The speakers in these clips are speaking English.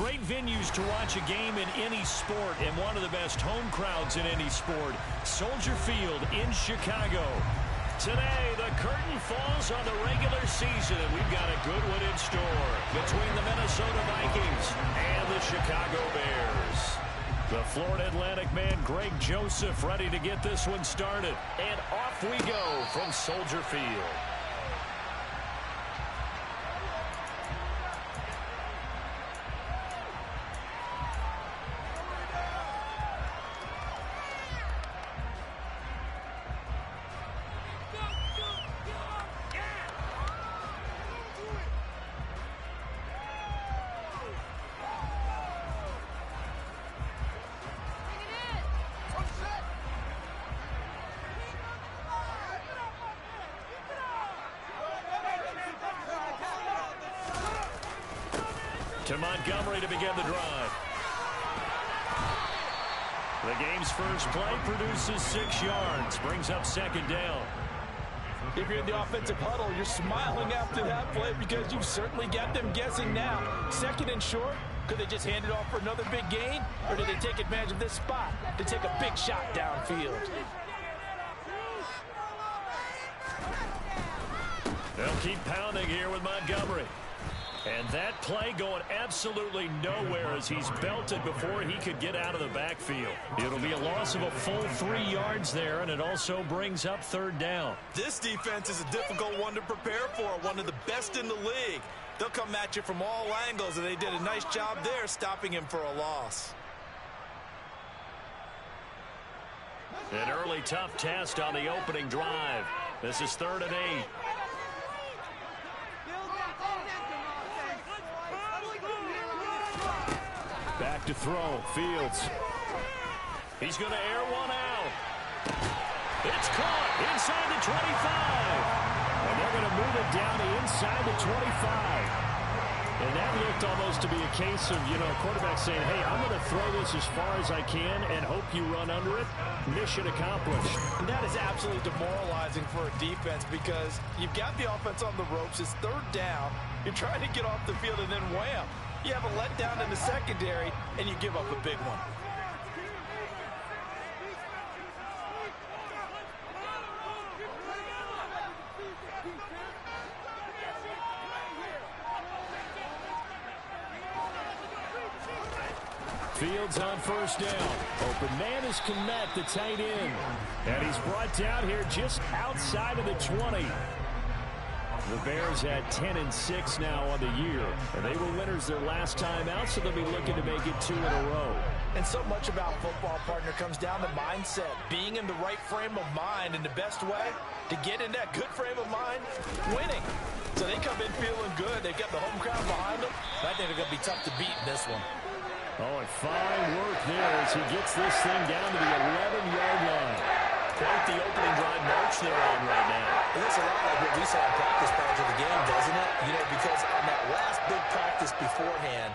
great venues to watch a game in any sport, and one of the best home crowds in any sport. Soldier Field in Chicago. Today, the curtain falls on the regular season, and we've got a good one in store between the Minnesota Vikings and the Chicago Bears. The Florida Atlantic man, Greg Joseph, ready to get this one started. And off we go from Soldier Field. To Montgomery to begin the drive. The game's first play produces 6 yards, brings up second down. If you're in the offensive huddle, you're smiling after that play because you've certainly got them guessing now. Second and short, could they just hand it off for another big gain? Or did they take advantage of this spot to take a big shot downfield? They'll keep pounding here with Montgomery. And that play going absolutely nowhere as he's belted before he could get out of the backfield. It'll be a loss of a full 3 yards there, and it also brings up third down. This defense is a difficult one to prepare for, one of the best in the league. They'll come at you from all angles, and they did a nice job there stopping him for a loss. An early tough test on the opening drive. This is 3rd and 8. Back to throw. Fields. He's going to air one out. It's caught inside the 25. And they're going to move it down to inside the 25. And that looked almost to be a case of, a quarterback saying, hey, I'm going to throw this as far as I can and hope you run under it. Mission accomplished. And that is absolutely demoralizing for a defense because you've got the offense on the ropes. It's 3rd down. You're trying to get off the field and then wham. You have a letdown in the secondary, and you give up a big one. Fields on first down. Open man is Kmet, the tight end. And he's brought down here just outside of the 20. The Bears had 10-6 now on the year. And they were winners their last time out, so they'll be looking to make it 2 in a row. And so much about football, partner, comes down to mindset. Being in the right frame of mind, and the best way to get in that good frame of mind, winning. So they come in feeling good. They've got the home crowd behind them. I think they're going to be tough to beat in this one. Oh, and fine work there as he gets this thing down to the 11-yard line. Quite the opening drive march they're on right now. It looks a lot like what we saw in practice prior to the game, doesn't it? Because on that last big practice beforehand,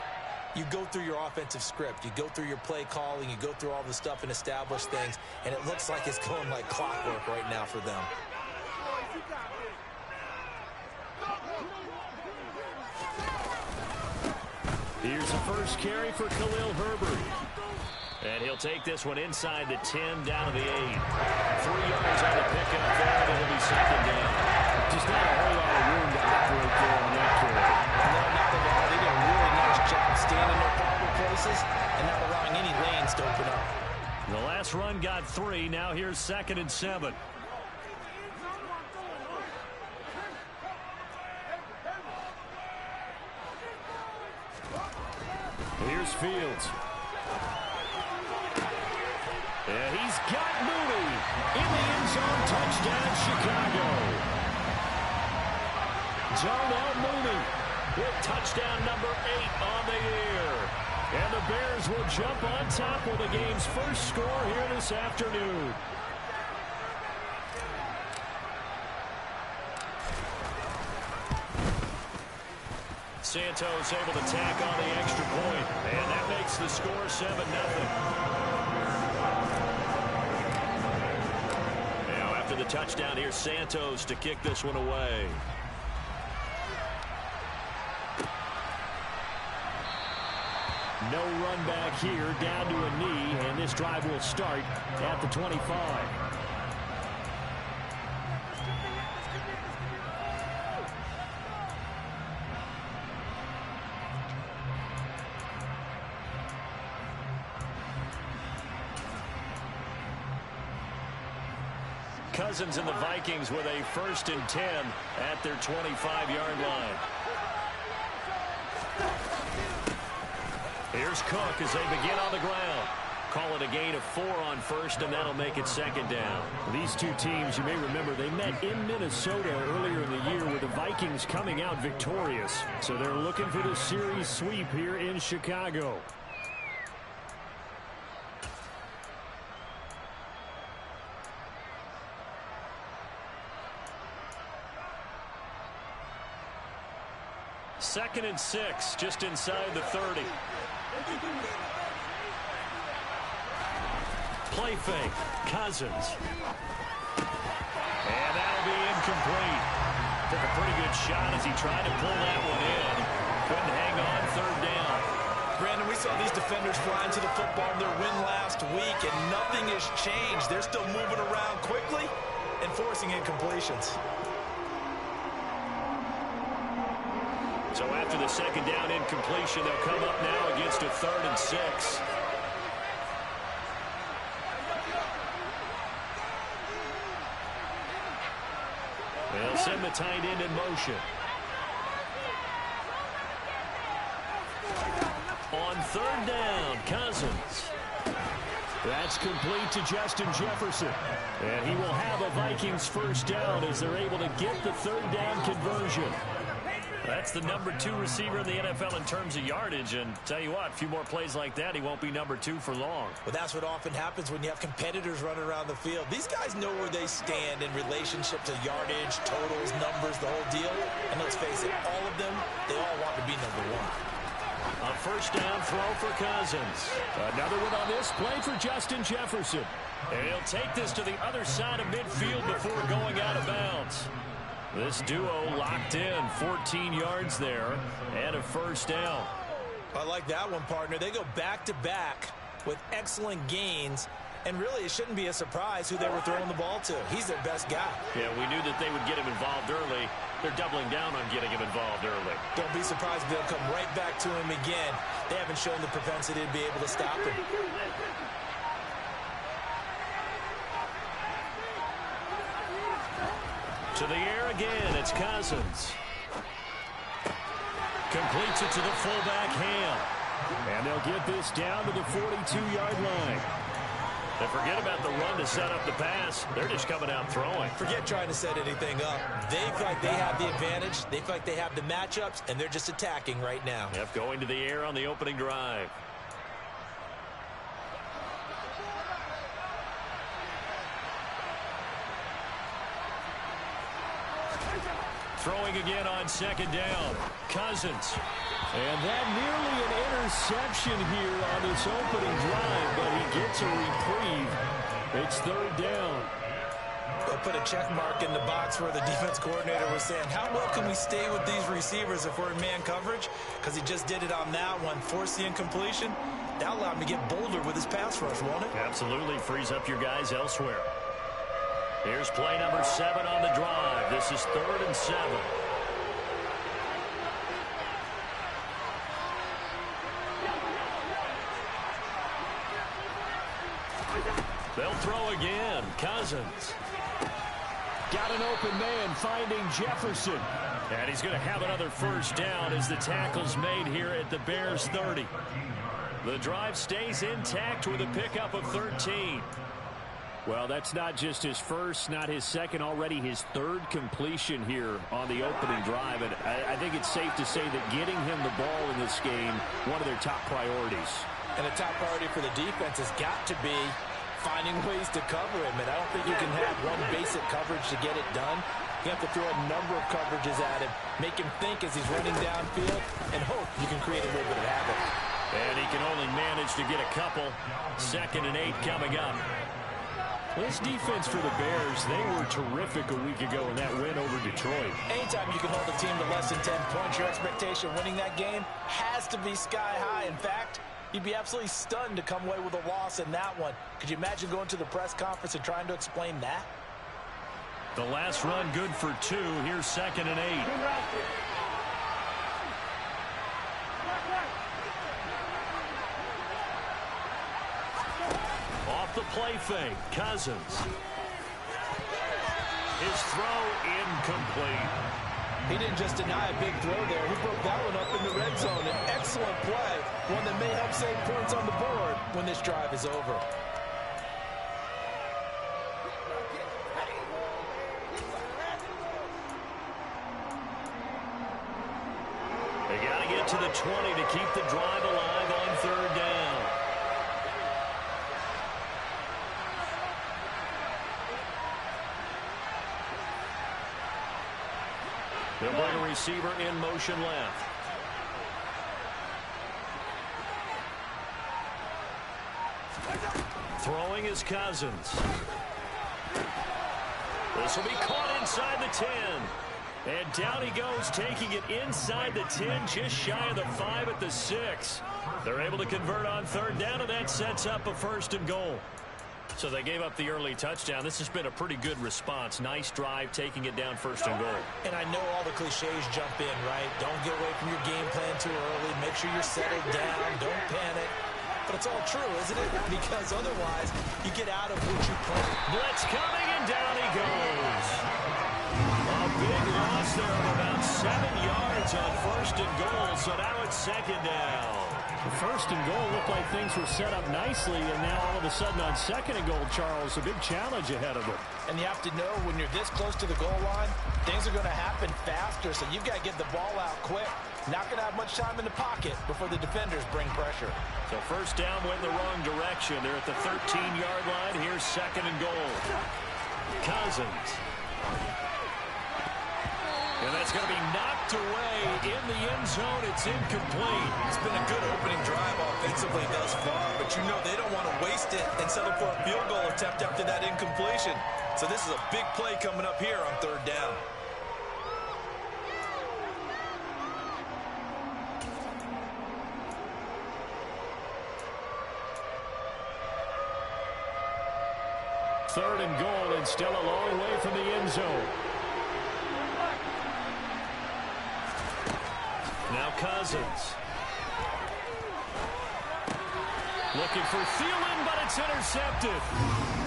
you go through your offensive script. You go through your play calling. You go through all the stuff and establish things. And it looks like it's going like clockwork right now for them. Here's the first carry for Khalil Herbert. And he'll take this one inside the 10, down to the 8. 3 yards on the pickup there, and it'll be second down. Just not a whole lot of room to operate there on that carry. No, not at all. They did a really nice job staying in their proper places and not allowing any lanes to open up. The last run got 3. Now here's 2nd and 7. Here's Fields. And he's got Mooney in the end zone. Touchdown, Chicago. Darnell Mooney with touchdown number 8 on the year. And the Bears will jump on top with the game's first score here this afternoon. Santos able to tack on the extra point, and that makes the score 7-0. Now after the touchdown, here's Santos to kick this one away. No run back here, down to a knee, and this drive will start at the 25. Cousins and the Vikings with a 1st and 10 at their 25-yard line. Here's Cook as they begin on the ground. Call it a gain of 4 on 1st, and that'll make it 2nd down. These two teams, you may remember, they met in Minnesota earlier in the year with the Vikings coming out victorious. So they're looking for the series sweep here in Chicago. Second and 6, just inside the 30. Play fake, Cousins. And that'll be incomplete. Took a pretty good shot as he tried to pull that one in. Couldn't hang on, 3rd down. Brandon, we saw these defenders fly into the football in their win last week, and nothing has changed. They're still moving around quickly and forcing incompletions. So after the 2nd down incompletion, they'll come up now against a 3rd and 6. They'll send the tight end in motion. On 3rd down, Cousins. That's complete to Justin Jefferson. And he will have a Vikings 1st down as they're able to get the 3rd down conversion. That's the number 2 receiver in the NFL in terms of yardage. And tell you what, a few more plays like that, he won't be number 2 for long. Well, that's what often happens when you have competitors running around the field. These guys know where they stand in relationship to yardage, totals, numbers, the whole deal. And let's face it, all of them, they all want to be number 1. A 1st down throw for Cousins. Another one on this play for Justin Jefferson. And he'll take this to the other side of midfield before going out of bounds. This duo locked in, 14 yards there, and a 1st down. I like that one, partner. They go back-to-back with excellent gains, and really it shouldn't be a surprise who they were throwing the ball to. He's their best guy. Yeah, we knew that they would get him involved early. They're doubling down on getting him involved early. Don't be surprised if they'll come right back to him again. They haven't shown the propensity to be able to stop him. To the air again, it's Cousins. Completes it to the fullback, Ham. And they'll get this down to the 42-yard line. And forget about the run to set up the pass. They're just coming out throwing. Forget trying to set anything up. They feel like they have the advantage. They feel like they have the matchups, and they're just attacking right now. Yep, going to the air on the opening drive. Throwing again on 2nd down. Cousins. And that nearly an interception here on this opening drive, but he gets a reprieve. It's 3rd down. They'll put a check mark in the box where the defense coordinator was saying, how well can we stay with these receivers if we're in man coverage? Because he just did it on that one, forced the incompletion. That allowed him to get bolder with his pass rush, won't it? Absolutely, frees up your guys elsewhere. Here's play number 7 on the drive. This is 3rd and 7. They'll throw again. Cousins. Got an open man finding Jefferson. And he's going to have another 1st down as the tackle's made here at the Bears 30. The drive stays intact with a pickup of 13. Well, that's not just his first, not his second, already his 3rd completion here on the opening drive. And I think it's safe to say that getting him the ball in this game, one of their top priorities. And a top priority for the defense has got to be finding ways to cover him. And I don't think you can have one basic coverage to get it done. You have to throw a number of coverages at him, make him think as he's running downfield, and hope you can create a little bit of havoc. And he can only manage to get a couple. 2nd and 8 coming up. This defense for the Bears, they were terrific a week ago in that win over Detroit. Anytime you can hold a team to less than 10 points, your expectation winning that game has to be sky high. In fact, You'd be absolutely stunned to come away with a loss in that one. Could you imagine going to the press conference and trying to explain that? The last run good for 2. Here's 2nd and 8. Off the play fake, Cousins. His throw incomplete. He didn't just deny a big throw there. He broke that one up in the red zone. An excellent play, one that may help save points on the board when this drive is over. They got to get to the 20 to keep the drive alive on 3rd down. They'll bring a receiver in motion left. Throwing is Cousins. This will be caught inside the 10. And down he goes, taking it inside the 10, just shy of the 5 at the 6. They're able to convert on 3rd down, and that sets up a 1st and goal. So they gave up the early touchdown. This has been a pretty good response. Nice drive, taking it down 1st and goal. And I know all the cliches jump in, right? Don't get away from your game plan too early. Make sure you're settled down. Don't panic. But it's all true, isn't it? Because otherwise, you get out of what you planned. Blitz coming, and down he goes. A big loss there of about 7 yards on 1st and goal. So now it's 2nd down. The 1st and goal looked like things were set up nicely, and now all of a sudden on 2nd and goal, Charles, a big challenge ahead of them. And you have to know when you're this close to the goal line, things are going to happen faster, so you've got to get the ball out quick. Not going to have much time in the pocket before the defenders bring pressure. So 1st down went the wrong direction. They're at the 13-yard line. Here's 2nd and goal. Cousins. And that's going to be knocked away in the end zone. It's incomplete. It's been a good opening drive offensively thus far, but you know they don't want to waste it and settle for a field goal attempt after that incompletion. So this is a big play coming up here on 3rd down. Third and goal, and still a long way from the end zone. Now Cousins. Looking for Thielen, but it's intercepted.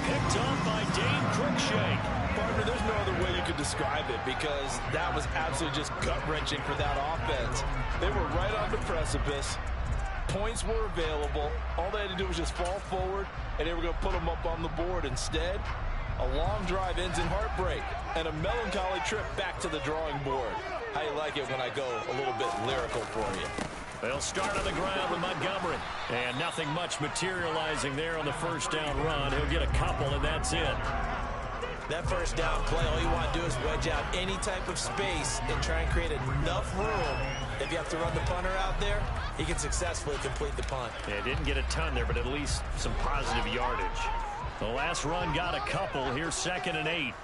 Picked off by Dane Cruikshank. Partner, there's no other way you could describe it because that was absolutely just gut-wrenching for that offense. They were right on the precipice. Points were available. All they had to do was just fall forward, and they were going to put them up on the board. Instead, a long drive ends in heartbreak and a melancholy trip back to the drawing board. How you like it when I go a little bit lyrical for you? They'll start on the ground with Montgomery. And nothing much materializing there on the 1st down run. He'll get a couple, and that's it. That 1st down play, all you want to do is wedge out any type of space and try and create enough room. If you have to run the punter out there, he can successfully complete the punt. Yeah, didn't get a ton there, but at least some positive yardage. The last run got a couple. Here's 2nd and 8.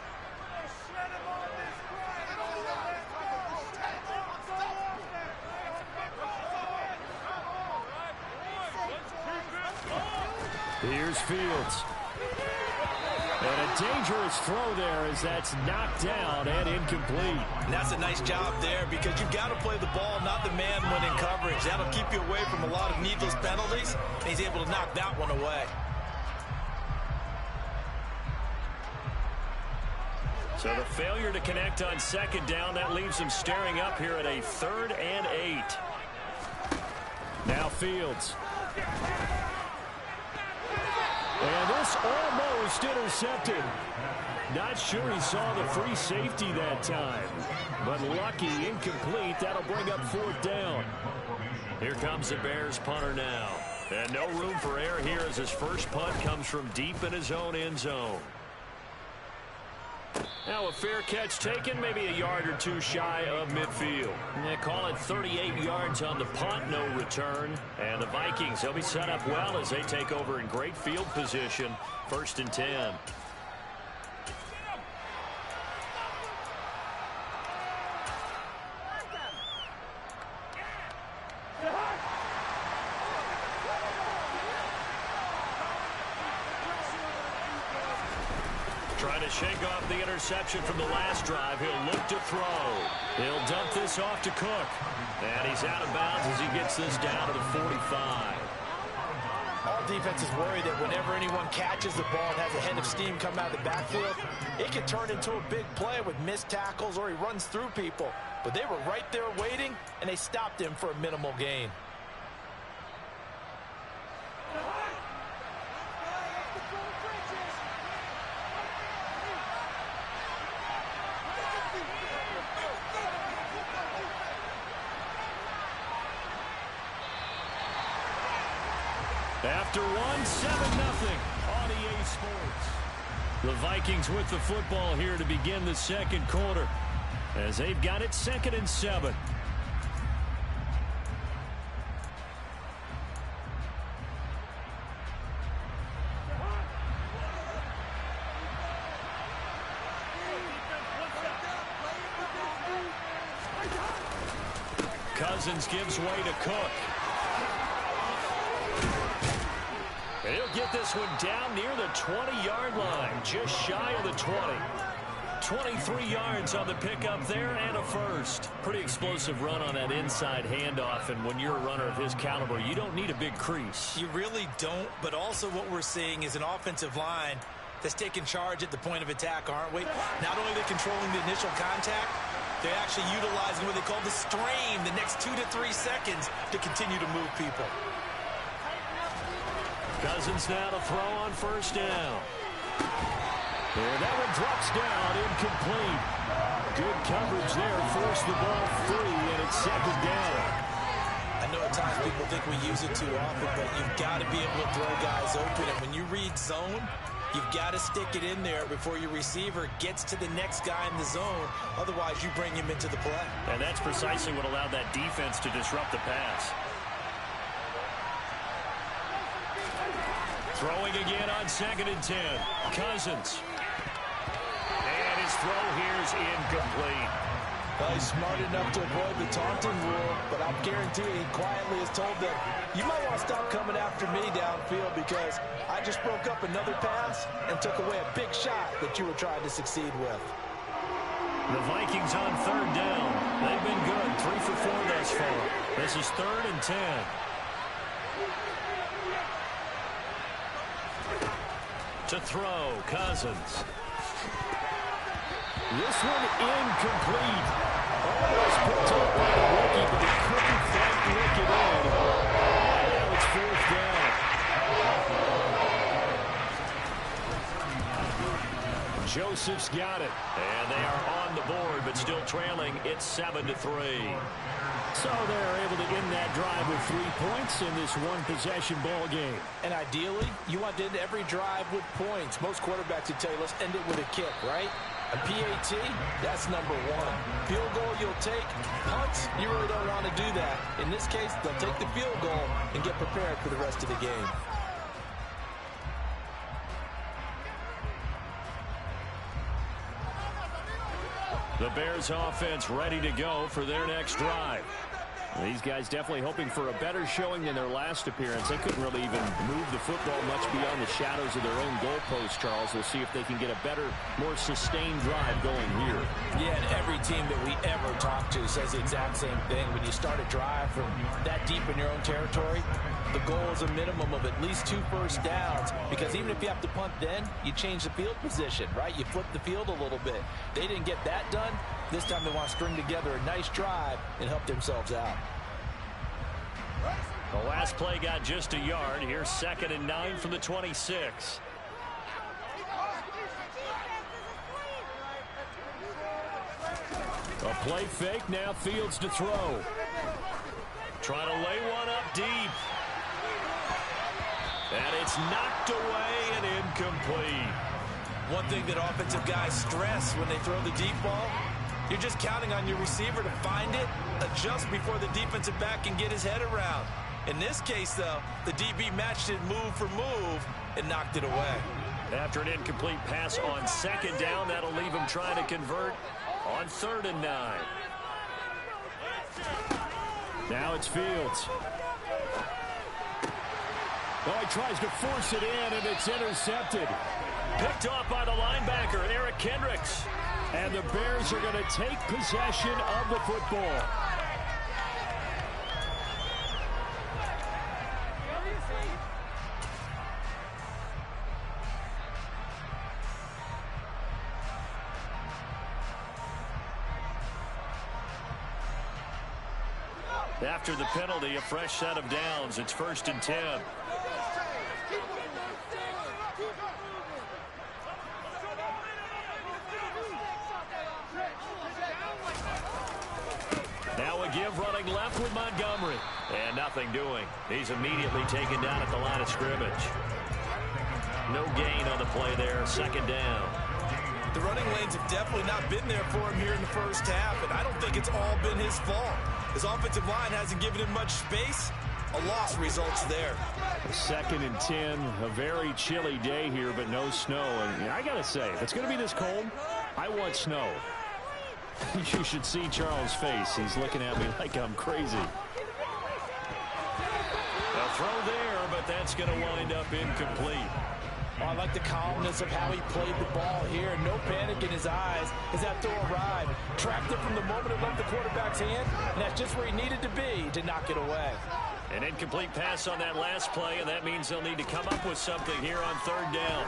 Here's Fields. And a dangerous throw there as that's knocked down and incomplete. And that's a nice job there because you've got to play the ball, not the man when in coverage. That'll keep you away from a lot of needless penalties, and he's able to knock that one away. So the failure to connect on 2nd down, that leaves him staring up here at a 3rd and 8. Now Fields. And this almost intercepted. Not sure he saw the free safety that time. But lucky, incomplete. That'll bring up 4th down. Here comes the Bears punter now. And no room for error here as his first punt comes from deep in his own end zone. Now a fair catch taken, maybe a yard or two shy of midfield. They call it 38 yards on the punt, no return. And the Vikings, they'll be set up well as they take over in great field position. 1st and 10. to shake off the interception from the last drive. He'll look to throw. He'll dump this off to Cook. And he's out of bounds as he gets this down to the 45. All defenses worry that whenever anyone catches the ball and has a head of steam come out of the backfield, it can turn into a big play with missed tackles or he runs through people. But they were right there waiting, and they stopped him for a minimal gain. After 7-0 on EA Sports. The Vikings with the football here to begin the second quarter as they've got it 2nd and 7. Cousins gives way to Cook. He'll get this one down near the 20-yard line, just shy of the 20. 23 yards on the pickup there and a first. Pretty explosive run on that inside handoff, and when you're a runner of his caliber, you don't need a big crease. You really don't, but also what we're seeing is an offensive line that's taking charge at the point of attack, aren't we? Not only are they controlling the initial contact, they're actually utilizing what they call the strain, the next 2 to 3 seconds to continue to move people. Cousins now to throw on first down. And that one drops down, incomplete. Good coverage there, forced the ball free, and it's 2nd down. I know at times people think we use it too often, but you've got to be able to throw guys open. And when you read zone, you've got to stick it in there before your receiver gets to the next guy in the zone. Otherwise, you bring him into the play. And that's precisely what allowed that defense to disrupt the pass. Throwing again on 2nd and 10. Cousins. And his throw here is incomplete. Well, he's smart enough to avoid the taunting rule, but I'm guaranteeing he quietly has told them, you might want to stop coming after me downfield because I just broke up another pass and took away a big shot that you were trying to succeed with. The Vikings on 3rd down. They've been good, 3 for 4 thus far. This is 3rd and 10. To throw, Cousins. This one incomplete. Almost picked up by the rookie, but he couldn't quite lick it in. And now it's 4th down. Joseph's got it. And they are on the board, but still trailing. It's 7-3. So they're able to end that drive with 3 points in this one-possession ball game. And ideally, you want to end every drive with points. Most quarterbacks would tell you, let's end it with a kick, right? A PAT, that's number 1. Field goal you'll take. Punts, you really don't want to do that. In this case, they'll take the field goal and get prepared for the rest of the game. The Bears offense ready to go for their next drive. These guys definitely hoping for a better showing than their last appearance. They couldn't really even move the football much beyond the shadows of their own goalpost, Charles. We'll see if they can get a better, more sustained drive going here. Yeah, and every team that we ever talk to says the exact same thing. When you start a drive from that deep in your own territory, the goal is a minimum of at least 2 first downs, because even if you have to punt then, you change the field position, right? You flip the field a little bit. They didn't get that done. This time they want to string together a nice drive and help themselves out. The last play got just a yard. Here's 2nd and 9 from the 26. A play fake, now Fields to throw. Trying to lay one up deep. And it's knocked away and incomplete. One thing that offensive guys stress when they throw the deep ball, you're just counting on your receiver to find it, adjust before the defensive back can get his head around. In this case, though, the DB matched it move for move and knocked it away. After an incomplete pass on 2nd down, that'll leave him trying to convert on 3rd and 9. Now it's Fields. Oh, he tries to force it in, and it's intercepted. Picked off by the linebacker, Eric Kendricks. And the Bears are going to take possession of the football. After the penalty, a fresh set of downs. It's 1st and 10. Now a give running left with Montgomery. And nothing doing. He's immediately taken down at the line of scrimmage. No gain on the play there. 2nd down. The running lanes have definitely not been there for him here in the first half, and I don't think it's all been his fault. His offensive line hasn't given him much space. A loss results there. 2nd and 10. A very chilly day here, but no snow. And I got to say, if it's going to be this cold, I want snow. You should see Charles' face. He's looking at me like I'm crazy. A throw there, but that's going to wind up incomplete. Oh, I like the calmness of how he played the ball here. No panic in his eyes as that throw arrived. Tracked it from the moment it left the quarterback's hand, and that's just where he needed to be to knock it away. An incomplete pass on that last play, and that means they'll need to come up with something here on 3rd down.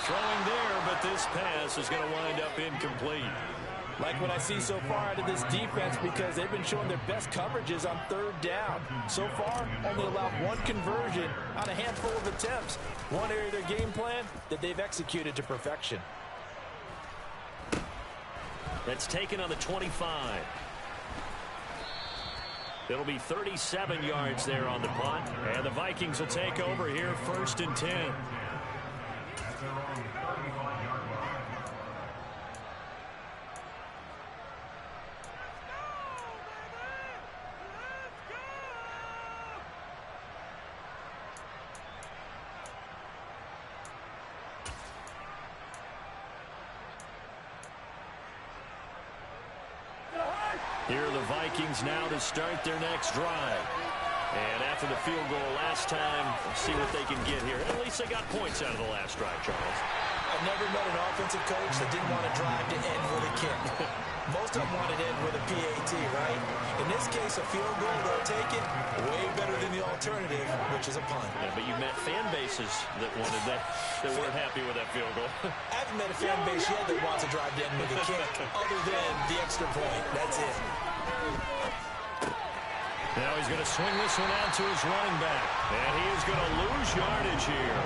Throwing there, but this pass is going to wind up incomplete. Like what I see so far out of this defense, because they've been showing their best coverages on 3rd down. So far, only allowed 1 conversion on a handful of attempts. One area of their game plan that they've executed to perfection. That's taken on the 25. It'll be 37 yards there on the punt. And the Vikings will take over here 1st and 10. Here are the Vikings now to start their next drive. And after the field goal last time, see what they can get here. At least they got points out of the last drive, Charles. I've never met an offensive coach that didn't want a drive to end with a kick. Most of them wanted to end with a PAT, right? In this case, a field goal, they'll take it. Way better than the alternative, which is a punt. Yeah, but you met fan bases that wanted that weren't happy with that field goal. I haven't met a fan base yet that wants a drive to end with a kick, other than the extra point. That's it. Now he's going to swing this one out to his running back. And he is going to lose yardage here.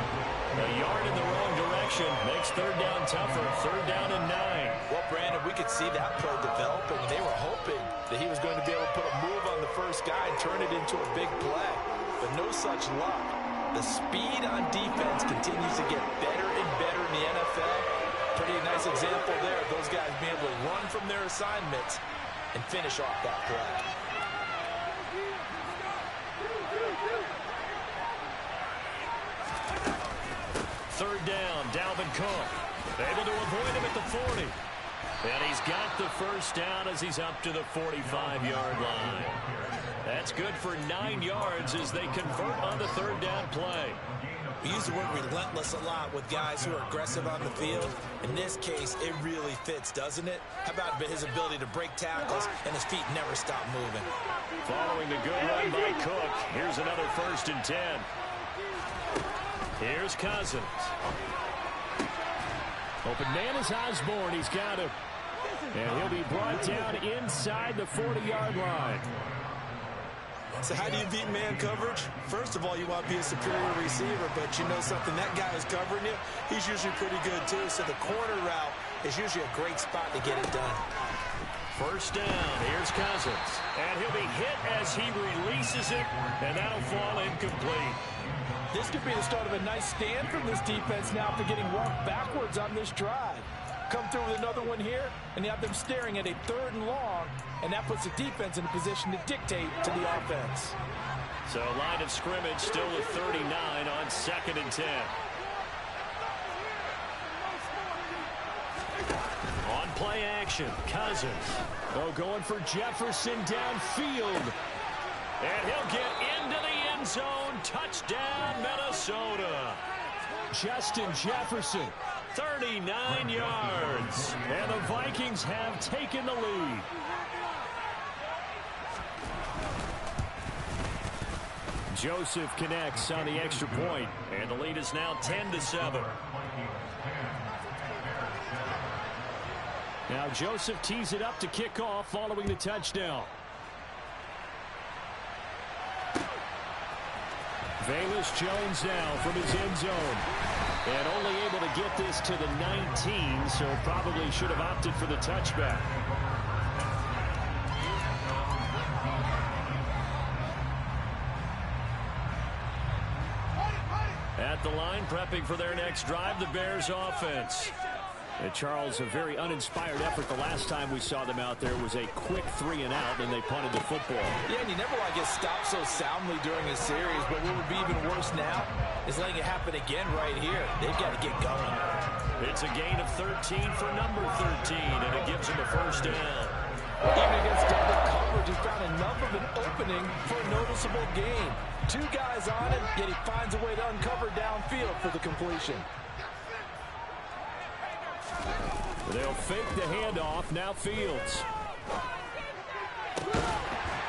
A yard in the wrong direction makes 3rd down tougher. 3rd down and 9. Well, Brandon, we could see that play developing. They were hoping that he was going to be able to put a move on the first guy and turn it into a big play. But no such luck. The speed on defense continues to get better and better in the NFL. Pretty nice example there of those guys being able to run from their assignments and finish off that play. Third down, Dalvin Cook. Able to avoid him at the 40. And he's got the first down as he's up to the 45-yard line. That's good for 9 yards as they convert on the 3rd down play. We use the word relentless a lot with guys who are aggressive on the field. In this case, it really fits, doesn't it? How about his ability to break tackles and his feet never stop moving? Following the good run by Cook, here's another 1st and 10. Here's Cousins. Open man is Osborne. He's got him. And he'll be brought down inside the 40-yard line. So how do you beat man coverage? First of all, you want to be a superior receiver, but you know something, that guy who's covering you, he's usually pretty good too. So the corner route is usually a great spot to get it done. First down, here's Cousins. And he'll be hit as he releases it, and that'll fall incomplete. This could be the start of a nice stand from this defense now after getting walked backwards on this drive. Come through with another one here, and you have them staring at a 3rd and long, and that puts the defense in a position to dictate to the offense. So line of scrimmage still with 39 on 2nd and 10. On play action, Cousins. Oh, going for Jefferson downfield. And he'll get into the end zone. Touchdown, Minnesota. Justin Jefferson, 39 yards. And the Vikings have taken the lead. Joseph connects on the extra point, and the lead is now 10-7. Now Joseph tees it up to kick off following the touchdown. Velus Jones now from his end zone. And only able to get this to the 19, so probably should have opted for the touchback. At the line, prepping for their next drive, the Bears offense. And Charles, a very uninspired effort the last time we saw them out there was a quick 3-and-out, and they punted the football. Yeah, and you never want to get stopped so soundly during a series, but what would be even worse now is letting it happen again right here. They've got to get going. It's a gain of 13 for number 13, and it gives him a first down. Even against double coverage, he found enough of an opening for a noticeable gain. Two guys on him, yet he finds a way to uncover downfield for the completion. They'll fake the handoff. Now Fields.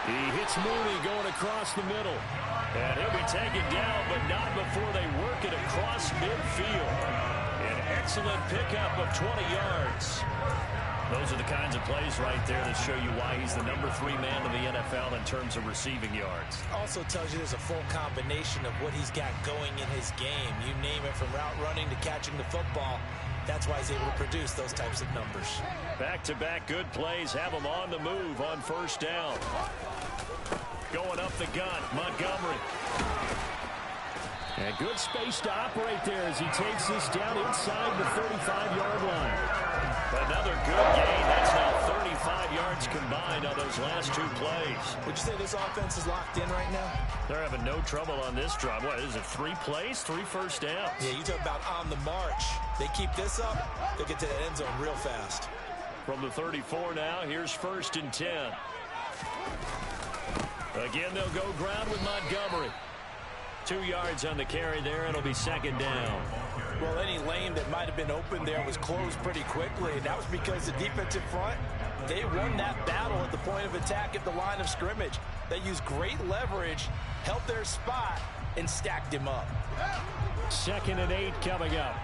He hits Mooney going across the middle. And he'll be taken down, but not before they work it across midfield. An excellent pickup of 20 yards. Those are the kinds of plays right there that show you why he's the number 3 man in the NFL in terms of receiving yards. Also tells you there's a full combination of what he's got going in his game. You name it, from route running to catching the football. That's why he's able to produce those types of numbers. Back-to-back good plays have him on the move on first down. Going up the gut, Montgomery. And good space to operate there as he takes this down inside the 35-yard line. Another good gain. That's now 35 yards combined on those last 2 plays. Would you say this offense is locked in right now? They're having no trouble on this drive. What is it, 3 plays, 3 first downs? Yeah, you talk about on the march. They keep this up, they'll get to the end zone real fast. From the 34 now, here's 1st and 10. Again, they'll go ground with Montgomery. 2 yards on the carry there. It'll be 2nd down. Well, any lane that might have been open there was closed pretty quickly, and that was because the defensive front, they won that battle at the point of attack at the line of scrimmage. They used great leverage, held their spot, and stacked him up. 2nd and 8 coming up.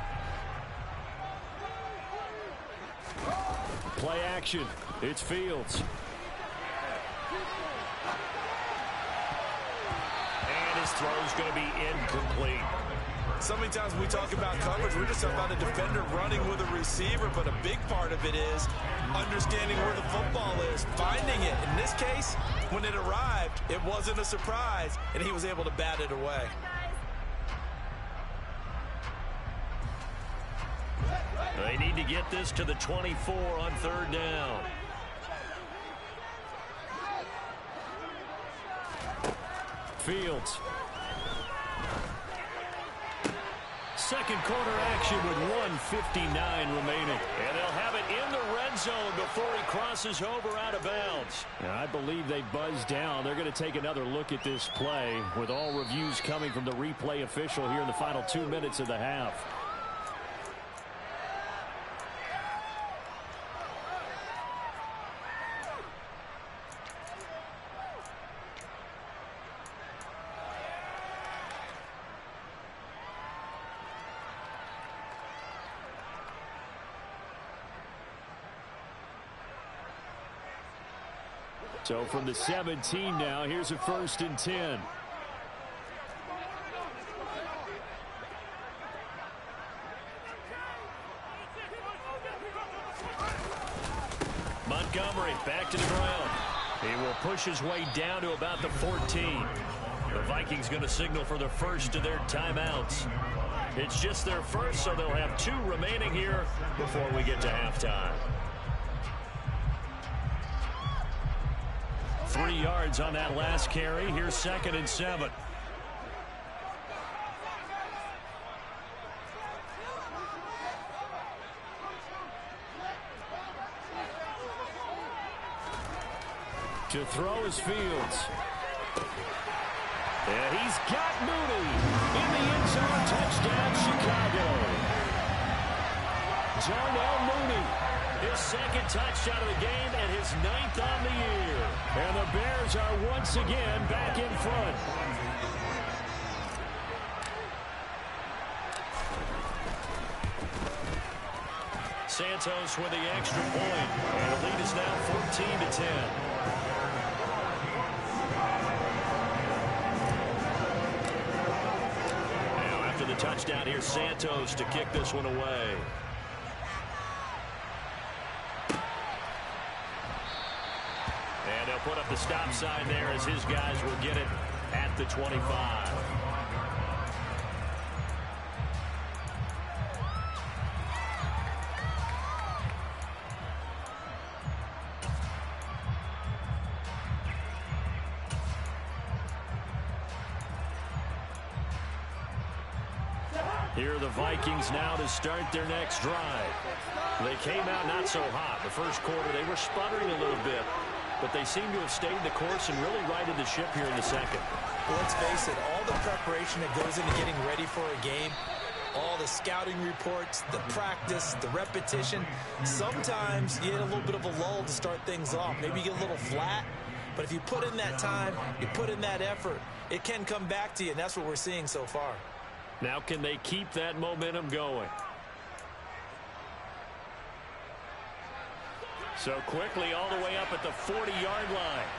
Play action. It's Fields. And his throw's going to be incomplete. So many times when we talk about coverage, we're just talking about a defender running with a receiver, but a big part of it is understanding where the football is, finding it. In this case, when it arrived, it wasn't a surprise, and he was able to bat it away. They need to get this to the 24 on 3rd down. Fields. Second quarter action with 1:59 remaining. And they'll have it in the red zone before he crosses over out of bounds. And I believe they buzzed down. They're going to take another look at this play with all reviews coming from the replay official here in the final 2 minutes of the half. So from the 17 now, here's a 1st and 10. Montgomery back to the ground. He will push his way down to about the 14. The Vikings going to signal for the first of their timeouts. It's just their first, so they'll have 2 remaining here before we get to halftime. 3 yards on that last carry. Here's 2nd and 7. To throw is Fields. And he's got Mooney in the end zone. Touchdown, Chicago. Darnell Mooney, his second touchdown of the game and his 9th on the year. And the Bears are once again back in front. Santos with the extra point. And the lead is now 14-10. Now after the touchdown, here's Santos to kick this one away. And they'll put up the stop sign there as his guys will get it at the 25. Here are the Vikings now to start their next drive. They came out not so hot. The first quarter, they were sputtering a little bit, but they seem to have stayed the course and really righted the ship here in the second. Well, let's face it, all the preparation that goes into getting ready for a game, all the scouting reports, the practice, the repetition, sometimes you get a little bit of a lull to start things off. Maybe you get a little flat, but if you put in that time, you put in that effort, it can come back to you, and that's what we're seeing so far. Now can they keep that momentum going? So quickly all the way up at the 40-yard line.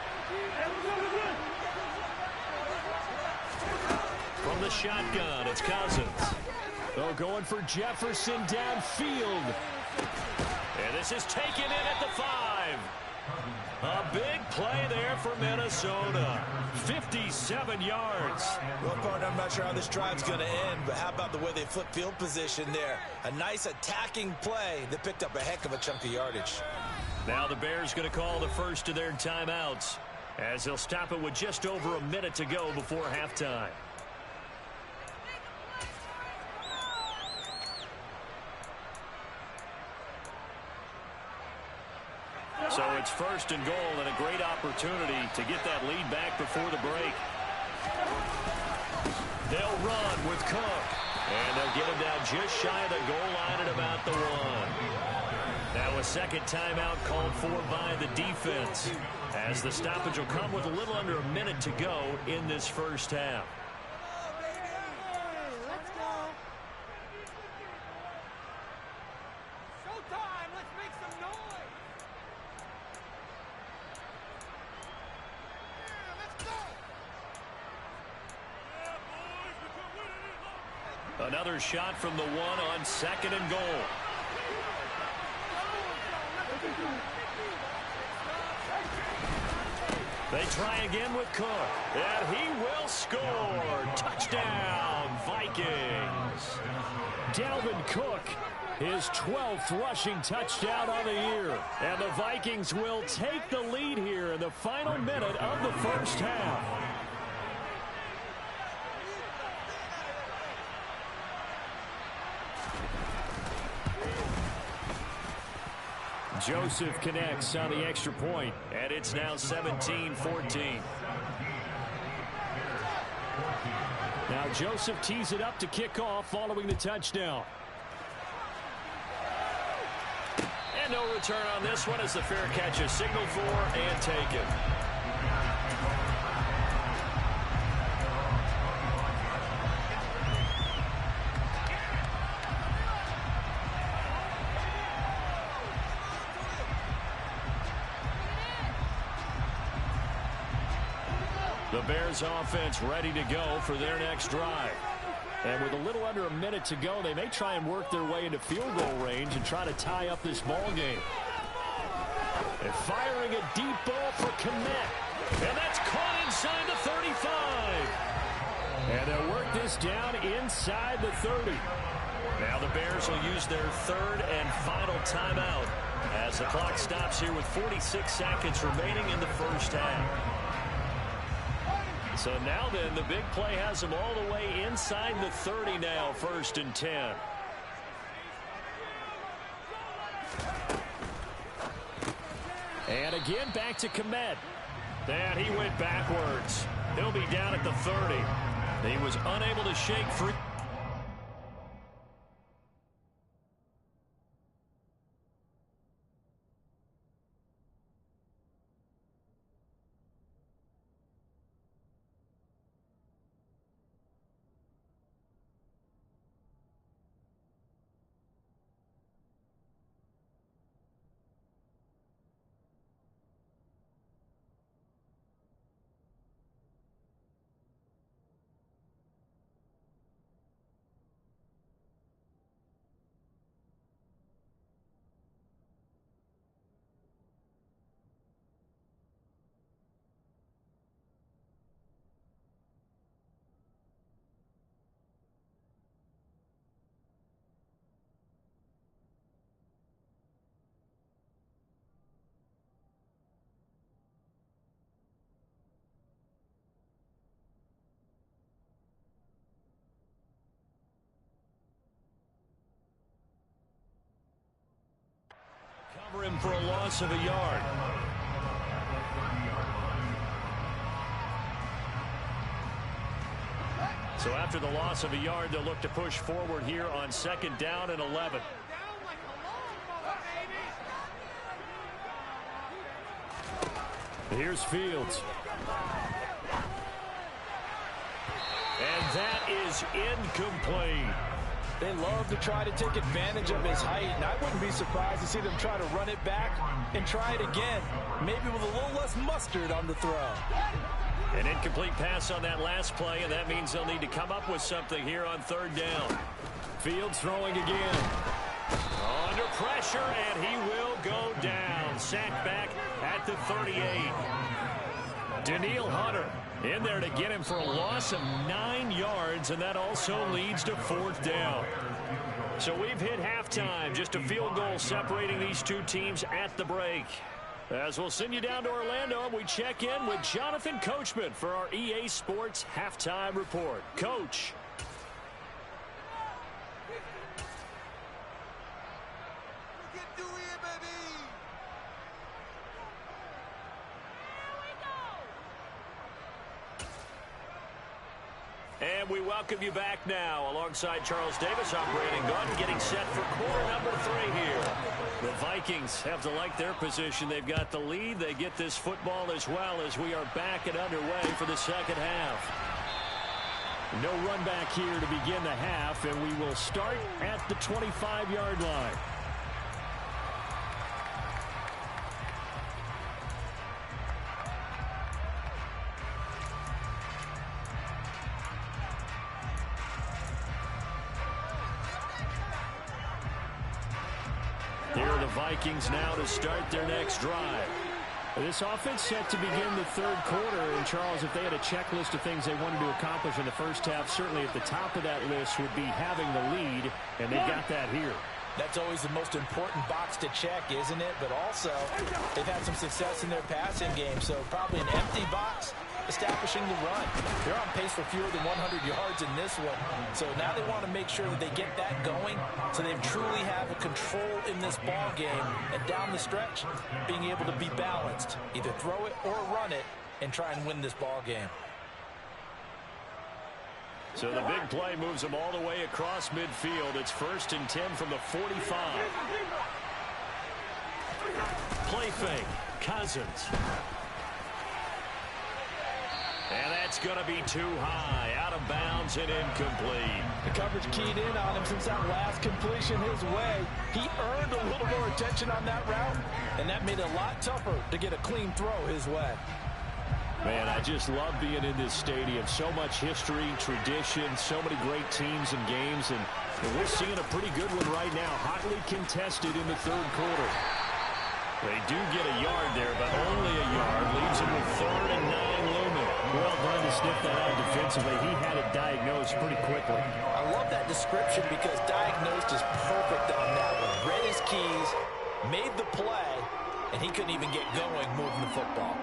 From the shotgun, it's Cousins. Oh, going for Jefferson downfield. And this is taken in at the 5. A big play there for Minnesota. 57 yards. Well, partner, I'm not sure how this drive's going to end, but how about the way they flip field position there? A nice attacking play that picked up a heck of a chunk of yardage. Now the Bears going to call the first of their timeouts as they'll stop it with just over a minute to go before halftime. So it's first and goal and a great opportunity to get that lead back before the break. They'll run with Cook. And they'll get him down just shy of the goal line at about the 1. Now a second timeout called for by the defense, as the stoppage will come with a little under a minute to go in this first half. Another shot from the 1 on second and goal. They try again with Cook, and he will score. Touchdown, Vikings. Dalvin Cook, his 12th rushing touchdown on the year. And the Vikings will take the lead here in the final minute of the first half. Joseph connects on the extra point, and it's now 17-14. Now Joseph tees it up to kick off following the touchdown. And no return on this one as the fair catch is signaled for and taken. The Bears offense ready to go for their next drive. And with a little under a minute to go, they may try and work their way into field goal range and try to tie up this ball game. And firing a deep ball for Kmet. And that's caught inside the 35. And they'll work this down inside the 30. Now the Bears will use their third and final timeout as the clock stops here with 46 seconds remaining in the first half. So now then, the big play has them all the way inside the 30 now, 1st and 10. And again, back to Kmet. And he went backwards. He'll be down at the 30. He was unable to shake free. Cover him for a loss of a yard. So after the loss of a yard, they'll look to push forward here on 2nd down and 11. Here's Fields. And that is incomplete. They love to try to take advantage of his height, and I wouldn't be surprised to see them try to run it back and try it again, maybe with a little less mustard on the throw. An incomplete pass on that last play, and that means they'll need to come up with something here on 3rd down. Fields throwing again. Under pressure, and he will go down. Sacked back at the 38. Daniil Hunter in there to get him for a loss of 9 yards, and that also leads to 4th down. So we've hit halftime. Just a field goal separating these two teams at the break. As we'll send you down to Orlando, we check in with Jonathan Coachman for our EA Sports Halftime Report. Coach. And we welcome you back now. Alongside Charles Davis, I'm Brandon Gunn, getting set for quarter number 3 here. The Vikings have to like their position. They've got the lead. They get this football as well as we are back and underway for the 2nd half. No run back here to begin the half, and we will start at the 25-yard line. Here are the Vikings now to start their next drive. This offense set to begin the 3rd quarter. And, Charles, if they had a checklist of things they wanted to accomplish in the first half, certainly at the top of that list would be having the lead, and they've got that here. That's always the most important box to check, isn't it? But also, they've had some success in their passing game, so probably an empty box establishing the run. They're on pace for fewer than 100 yards in this one. So now they want to make sure that they get that going so they truly have a control in this ball game. And down the stretch, being able to be balanced. Either throw it or run it and try and win this ball game. So the big play moves them all the way across midfield. It's 1st and 10 from the 45. Play fake. Cousins. And that's going to be too high. Out of bounds and incomplete. The coverage keyed in on him since that last completion his way. He earned a little more attention on that route, and that made it a lot tougher to get a clean throw his way. Man, I just love being in this stadium. So much history, tradition, so many great teams and games, and we're seeing a pretty good one right now. Hotly contested in the 3rd quarter. They do get a yard there, but only a yard. Leaves them with 3rd and 9 looming. Well done to sniff that out defensively. He had it diagnosed pretty quickly. I love that description because diagnosed is perfect on that one. Read his keys, made the play, and he couldn't even get going moving the football.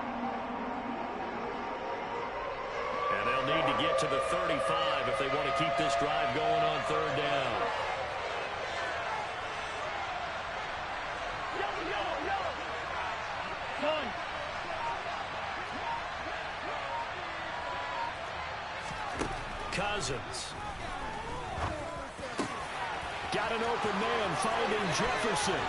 And they'll need to get to the 35 if they want to keep this drive going on 3rd down. Cousins. Got an open man finding Jefferson.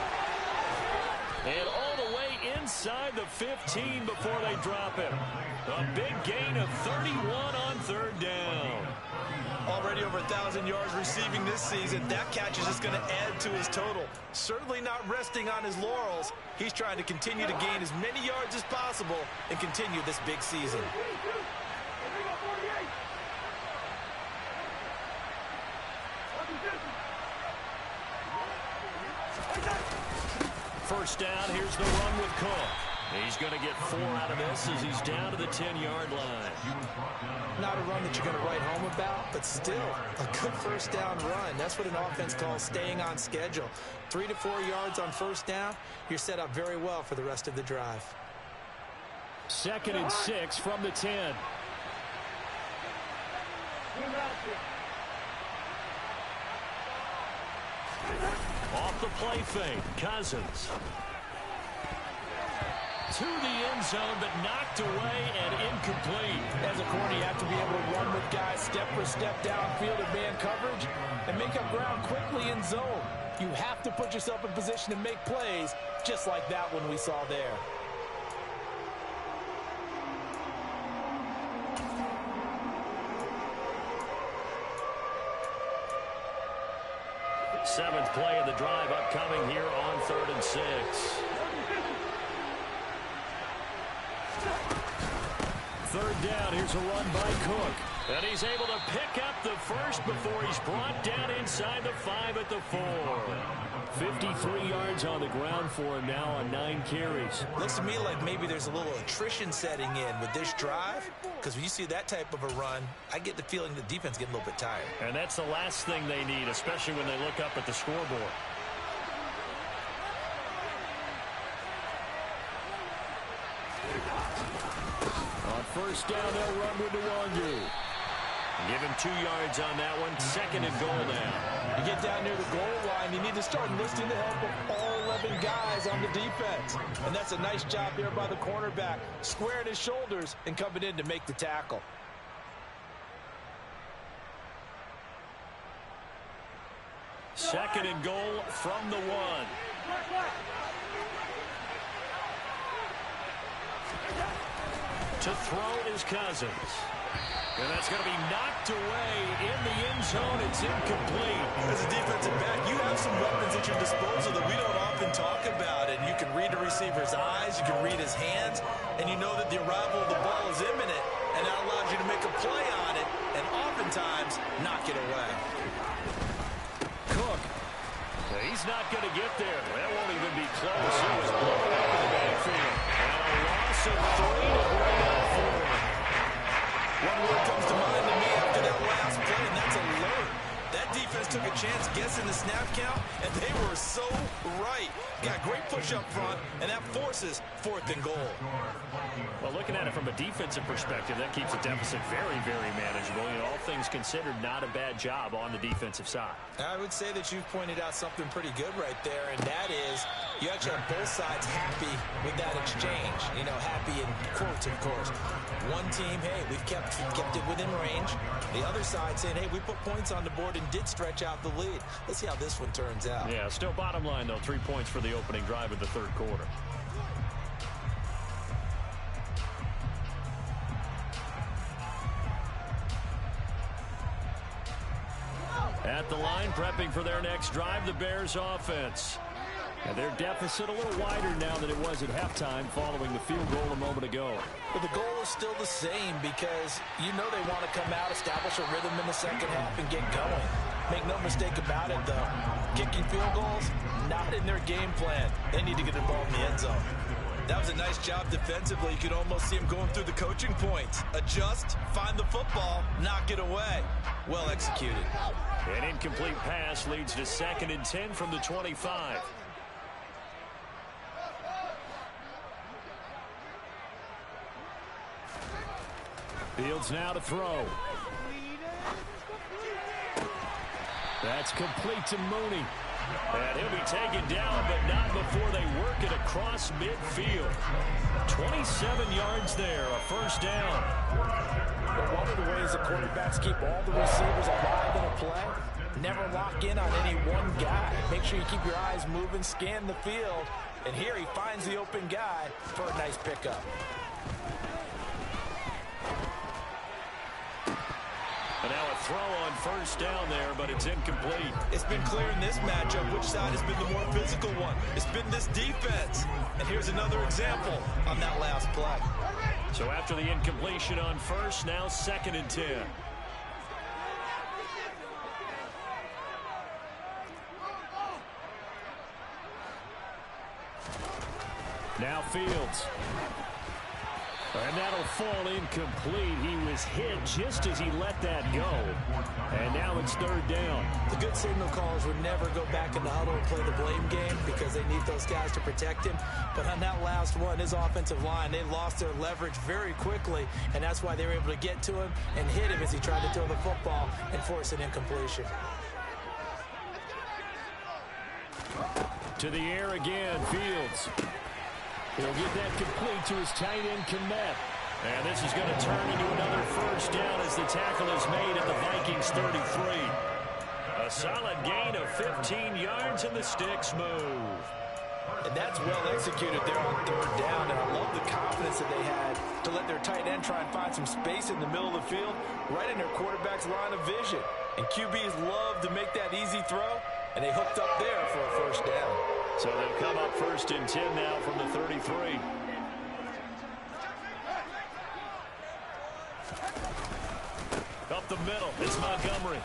And all the way inside the 15 before they drop him. A big gain of 31 on third down. Already over 1,000 yards receiving this season. That catch is just going to add to his total. Certainly not resting on his laurels. He's trying to continue to gain as many yards as possible and continue this big season. First down, here's the run with Cook. He's going to get 4 out of this as he's down to the 10-yard line. Not a run that you're going to write home about, but still a good first down run. That's what an offense calls staying on schedule. 3 to 4 yards on first down, you're set up very well for the rest of the drive. 2nd and 6 from the 10. Off the play fake, Cousins. To the end zone, but knocked away and incomplete. As a corner, you have to be able to run with guys step for step downfield in man coverage and make up ground quickly in zone. You have to put yourself in position to make plays, just like that one we saw there. Seventh play of the drive upcoming here on 3rd and 6. Third down, here's a run by Cook. And he's able to pick up the first before he's brought down inside the 5 at the 4. 53 yards on the ground for him now on 9 carries. Looks to me like maybe there's a little attrition setting in with this drive, because when you see that type of a run, I get the feeling the defense getting a little bit tired. And that's the last thing they need, especially when they look up at the scoreboard. On first down, they'll run with Nwangu. Give him 2 yards on that one. 2nd and goal now. You get down near the goal line, you need to start enlisting the help of all 11 guys on the defense. And that's a nice job there by the cornerback, squaring his shoulders and coming in to make the tackle. Second and goal from the 1. To throw is Cousins. And that's going to be knocked away in the end zone. It's incomplete. As a defensive back, you have some weapons at your disposal that we don't often talk about. And you can read the receiver's eyes, you can read his hands, and you know that the arrival of the ball is imminent, and that allows you to make a play on it and oftentimes knock it away. Cook. He's not going to get there. That won't even be close. He was blown up in the backfield. And a loss of 3 to bring up 4. One word comes to mind to me after that last play, and that's alert. That defense took a chance guessing the snap count, and they were so right. Got great push up front, and that forces 4th and goal. Well, looking at it from a defensive perspective, that keeps the deficit very, very manageable. You know, all things considered, not a bad job on the defensive side. I would say that you've pointed out something pretty good right there, and that is you actually have both sides happy with that exchange. You know, happy in quotes, of course. One team, hey, we've kept it within range. The other side saying, hey, we put points on the board and did stretch out the lead. Let's see how this one turns out. Yeah, still bottom line, though, 3 points for the opening drive of the 3rd quarter. At the line, prepping for their next drive, the Bears offense. And their deficit a little wider now than it was at halftime following the field goal a moment ago. But the goal is still the same because you know they want to come out, establish a rhythm in the second half, and get going. Make no mistake about it, though. Kicking field goals, not in their game plan. They need to get the ball in the end zone. That was a nice job defensively. You could almost see him going through the coaching points. Adjust, find the football, knock it away. Well executed. An incomplete pass leads to 2nd and 10 from the 25. Fields now to throw. That's complete to Mooney. And he'll be taken down, but not before they work it across midfield. 27 yards there, a first down. But one of the ways the quarterbacks keep all the receivers alive in a play, never lock in on any one guy. Make sure you keep your eyes moving, scan the field. And here he finds the open guy for a nice pickup. And now a throw on first down there, but it's incomplete. It's been clear in this matchup which side has been the more physical one. It's been this defense. And here's another example on that last play. So after the incompletion on first, now 2nd and 10. Now Fields. And that'll fall incomplete. He was hit just as he let that go. And now it's 3rd down. The good signal callers would never go back in the huddle and play the blame game because they need those guys to protect him. But on that last one, his offensive line, they lost their leverage very quickly. And that's why they were able to get to him and hit him as he tried to throw the football and force an incompletion. To the air again, Fields. He'll get that complete to his tight end, Kmet. And this is going to turn into another first down as the tackle is made at the Vikings 33. A solid gain of 15 yards and the sticks move. And that's well executed there on 3rd down. And I love the confidence that they had to let their tight end try and find some space in the middle of the field, right in their quarterback's line of vision. And QBs love to make that easy throw, and they hooked up there for a first down. So they'll come up 1st and 10 now from the 33. Up the middle, it's Montgomery.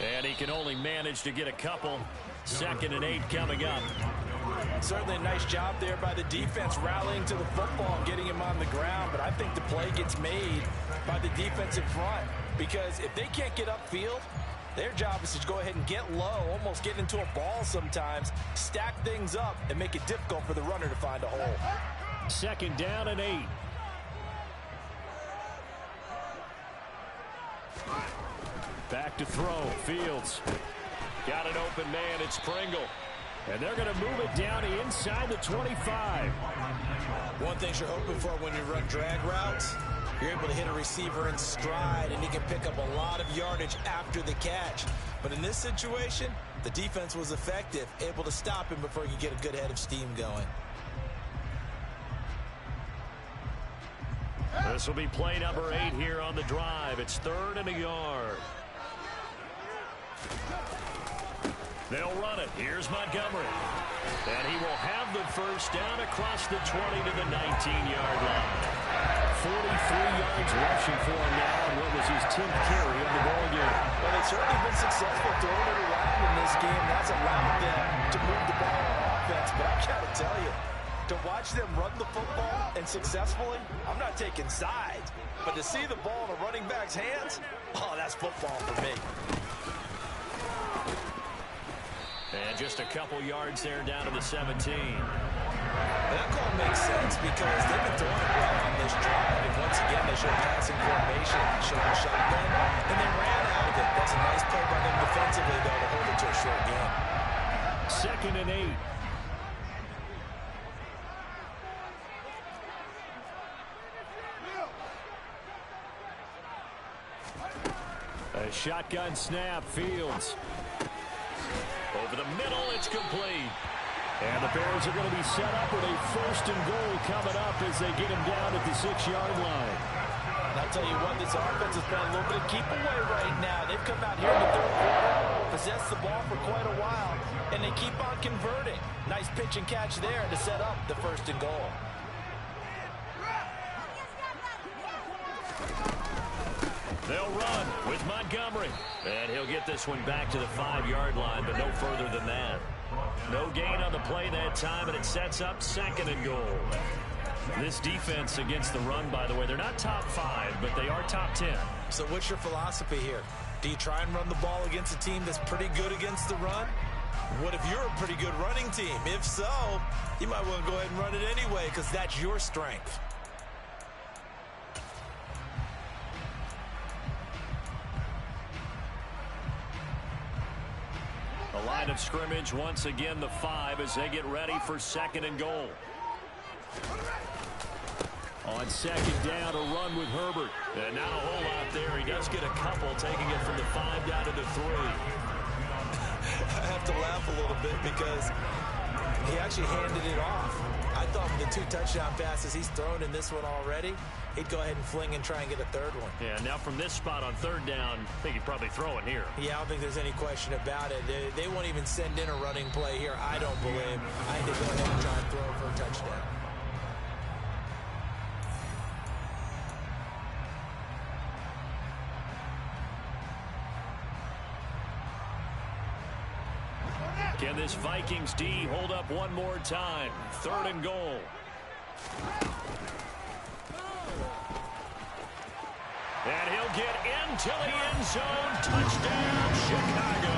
And he can only manage to get a couple. 2nd and 8 coming up. Certainly a nice job there by the defense rallying to the football and getting him on the ground. But I think the play gets made by the defensive front. Because if they can't get upfield, their job is to go ahead and get low, almost get into a ball sometimes, stack things up, and make it difficult for the runner to find a hole. 2nd down and 8. Back to throw. Fields. Got an open man. It's Pringle. And they're going to move it down inside the 25. One thing you're hoping for when you run drag routes, you're able to hit a receiver in stride, and he can pick up a lot of yardage after the catch. But in this situation, the defense was effective, able to stop him before he could get a good head of steam going. This will be play number 8 here on the drive. It's 3rd and a yard. They'll run it. Here's Montgomery. And he will have the first down across the 20 to the 19-yard line. 43 yards rushing for him now, and what was his 10th carry of the ball game. Well, they've certainly been successful throwing it around in this game. That's allowed them to move the ball on offense. But I've got to tell you, to watch them run the football and successfully, I'm not taking sides. But to see the ball in a running back's hands, oh, that's football for me. And just a couple yards there down to the 17. That call makes sense because they've been throwing it well on this drive. And once again, they showed passing formation, showed a shotgun, and they ran out of it. That's a nice play by them defensively, though, to hold it to a short game. 2nd and 8. A shotgun snap. Fields. Over the middle, it's complete. And the Bears are going to be set up with a 1st and goal coming up as they get him down at the 6-yard line. And I'll tell you what, this offense has been a little bit of keep away right now. They've come out here in the 3rd quarter, possessed the ball for quite a while, and they keep on converting. Nice pitch and catch there to set up the 1st and goal. They'll run with Montgomery. And he'll get this one back to the 5-yard line, but no further than that. No gain on the play that time, and it sets up 2nd and goal. This defense against the run, by the way, they're not top 5, but they are top 10. So what's your philosophy here? Do you try and run the ball against a team that's pretty good against the run? What if you're a pretty good running team? If so, you might want to go ahead and run it anyway because that's your strength. A line of scrimmage. Once again, the 5 as they get ready for 2nd and goal. On 2nd down, a run with Herbert. And not a whole lot there. He does get a couple, taking it from the 5 down to the 3. I have to laugh a little bit because he actually handed it off. I thought with the 2 touchdown passes he's thrown in this one already, he'd go ahead and fling and try and get a 3rd one. Yeah, now from this spot on 3rd down, I think he'd probably throw it here. Yeah, I don't think there's any question about it. They won't even send in a running play here, I don't believe. I think they go ahead and try and throw it for a touchdown. Can this Vikings D hold up one more time? 3rd and goal. And he'll get into the end zone. Touchdown, Chicago.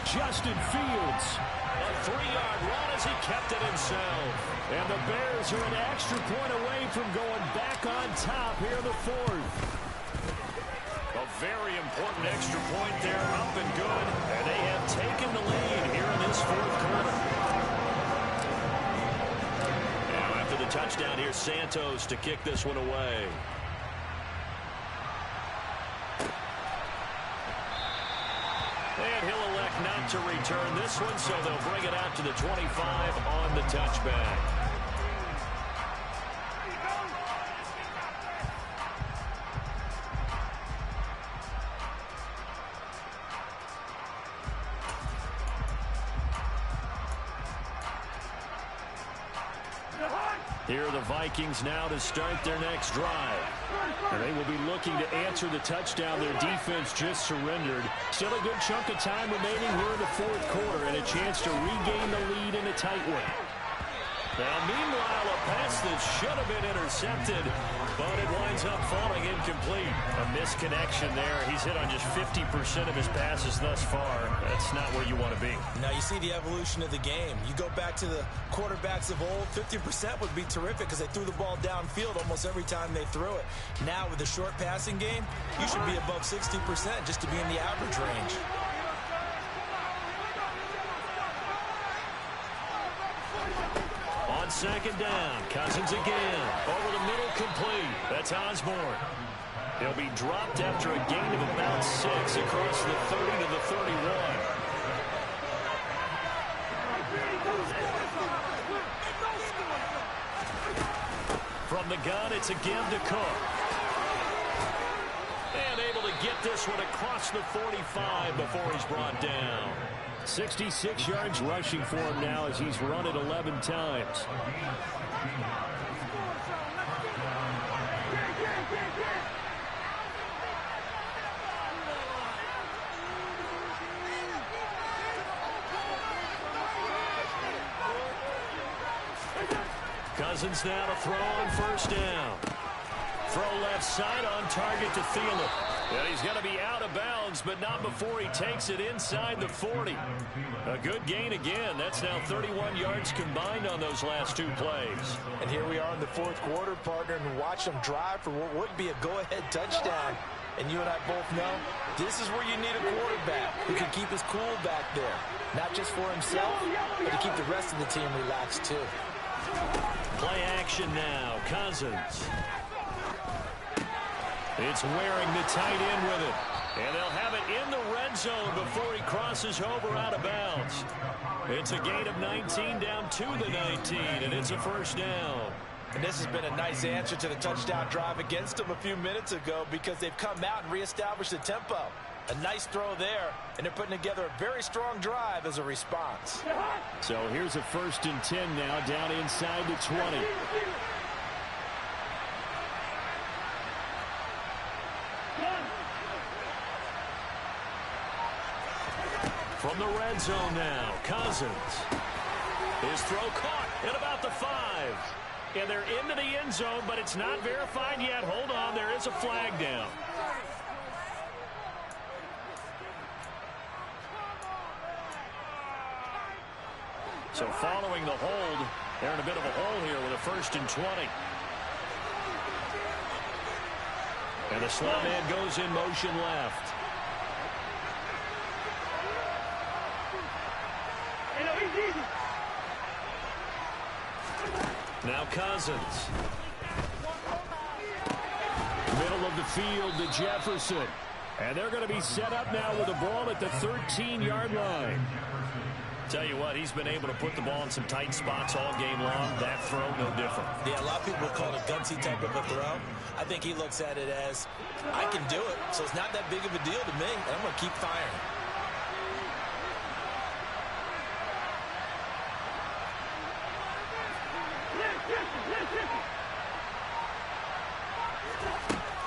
Justin Fields. A 3-yard run as he kept it himself. And the Bears are an extra point away from going back on top here in the 4th. A very important extra point there, up and good. And they have taken the lead here in this 4th quarter. Now after the touchdown, here's Santos to kick this one away. And he'll elect not to return this one, so they'll bring it out to the 25 on the touchback. Here are the Vikings now to start their next drive. And they will be looking to answer the touchdown their defense just surrendered. Still a good chunk of time remaining here in the 4th quarter and a chance to regain the lead in a tight one. Now, meanwhile, a pass that should have been intercepted, but it winds up falling incomplete. A misconnection there. He's hit on just 50% of his passes thus far. That's not where you want to be. Now, you see the evolution of the game. You go back to the quarterbacks of old, 50% would be terrific because they threw the ball downfield almost every time they threw it. Now, with the short passing game, you should be above 60% just to be in the average range. On 2nd down, Cousins again. Over the middle, complete. That's Osborne. He'll be dropped after a gain of about 6 across the 30 to the 31. From the gun, it's again to Cook. And able to get this one across the 45 before he's brought down. 66 yards rushing for him now as he's run it 11 times. Cousins now to throw on 1st down. Throw left side on target to Thielen. And he's going to be out of bounds, but not before he takes it inside the 40. A good gain again. That's now 31 yards combined on those last 2 plays. And here we are in the 4th quarter, partner, and watch them drive for what would be a go-ahead touchdown. And you and I both know this is where you need a quarterback who can keep his cool back there. Not just for himself, but to keep the rest of the team relaxed, too. Play action now. Cousins. It's wearing the tight end with it. And they'll have it in the red zone before he crosses over out of bounds. It's a gain of 19 down to the 19, and it's a 1st down. And this has been a nice answer to the touchdown drive against them a few minutes ago because they've come out and reestablished the tempo. A nice throw there, and they're putting together a very strong drive as a response. So here's a 1st and 10 now down inside the 20. From the red zone now, Cousins. His throw caught at about the 5. And they're into the end zone, but it's not verified yet. Hold on, there is a flag down. So following the hold, they're in a bit of a hole here with a 1st and 20. And the slot man goes in motion left. Now Cousins. Middle of the field to Jefferson. And they're going to be set up now with the ball at the 13-yard line. Tell you what, he's been able to put the ball in some tight spots all game long. That throw, no different. Yeah, a lot of people call it a gutsy type of a throw. I think he looks at it as, I can do it, so it's not that big of a deal to me, and I'm going to keep firing.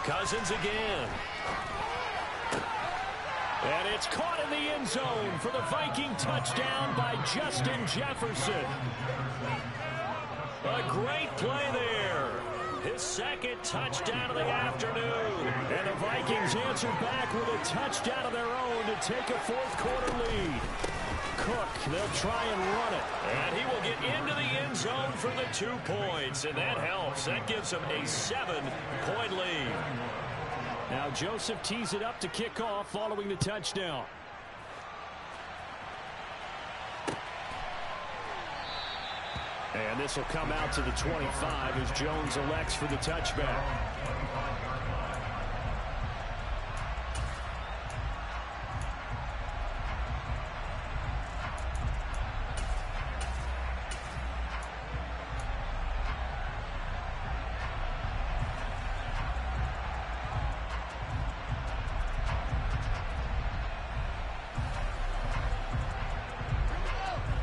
Cousins again. And it's caught in the end zone for the Viking touchdown by Justin Jefferson. A great play there. His second touchdown of the afternoon. And the Vikings answer back with a touchdown of their own to take a fourth-quarter lead. Cook, they'll try and run it. And he will get into the end zone for the 2 points. And that helps. That gives him a 7-point lead. Now Joseph tees it up to kick off following the touchdown. And this will come out to the 25 as Jones elects for the touchback.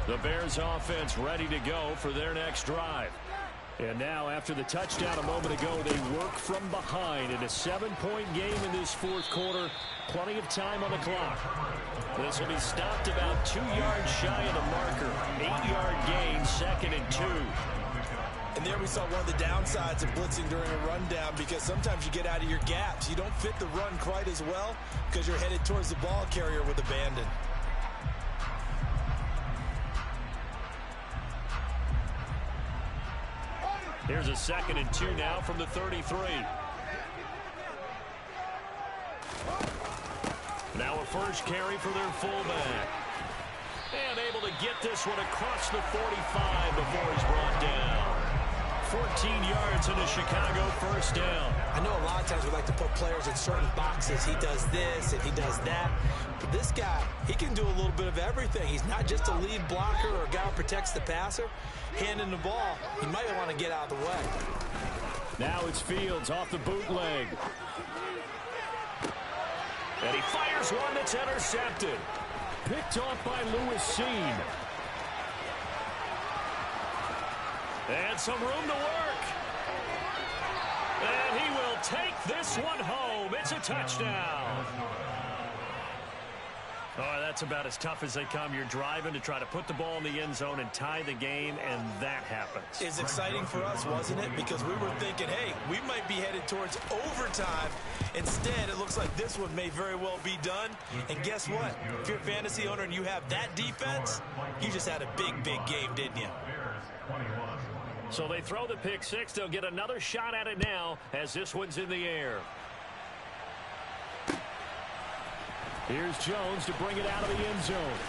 The Bears offense ready to go for their next drive. And now after the touchdown a moment ago, they work from behind in a 7-point game in this fourth quarter. Plenty of time on the clock. This will be stopped about 2 yards shy of the marker. 8-yard gain, 2nd and 2. And there we saw one of the downsides of blitzing during a rundown, because sometimes you get out of your gaps. You don't fit the run quite as well because you're headed towards the ball carrier with abandon. Here's a 2nd and 2 now from the 33. Now a first carry for their fullback. And able to get this one across the 45 before he's brought down. 14 yards in a Chicago first down. I know a lot of times we like to put players in certain boxes. He does this and he does that. But this guy, he can do a little bit of everything. He's not just a lead blocker or a guy who protects the passer. Handing the ball, he might want to get out of the way. Now it's Fields off the bootleg. And he fires one that's intercepted. Picked off by Lewis Seen. And some room to work. And he will take this one home. It's a touchdown. Oh, that's about as tough as they come. You're driving to try to put the ball in the end zone and tie the game, and that happens. It's exciting for us, wasn't it? Because we were thinking, hey, we might be headed towards overtime. Instead, it looks like this one may very well be done. And guess what? If you're a fantasy owner and you have that defense, you just had a big, big game, didn't you? So they throw the pick six. They'll get another shot at it now as this one's in the air. Here's Jones to bring it out of the end zone.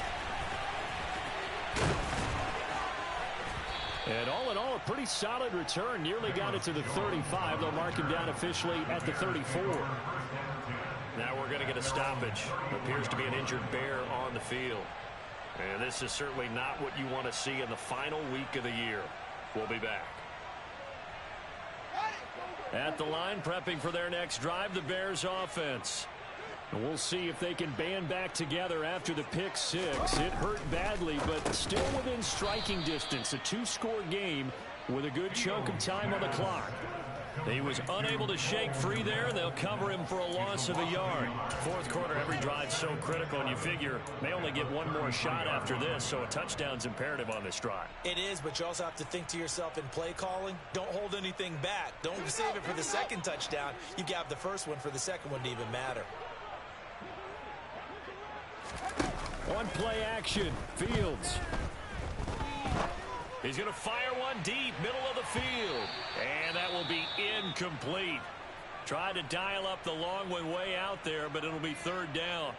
And all in all, a pretty solid return. Nearly got it to the 35. They'll mark him down officially at the 34. Now we're going to get a stoppage. Appears to be an injured Bear on the field. And this is certainly not what you want to see in the final week of the year. We'll be back. At the line, prepping for their next drive, the Bears offense. And we'll see if they can band back together after the pick six. It hurt badly, but still within striking distance. A two-score game with a good chunk of time on the clock. He was unable to shake free there. They'll cover him for a loss of a yard. Fourth quarter, every drive so critical, and you figure they only get one more shot after this, so a touchdown's imperative on this drive. It is, but you also have to think to yourself in play calling, don't hold anything back. Don't save it for the second touchdown. You got the first one for the second one to even matter. On play action, Fields. He's going to fire one deep, middle of the field. And that will be incomplete. Tried to dial up the long one way out there, but it'll be third down.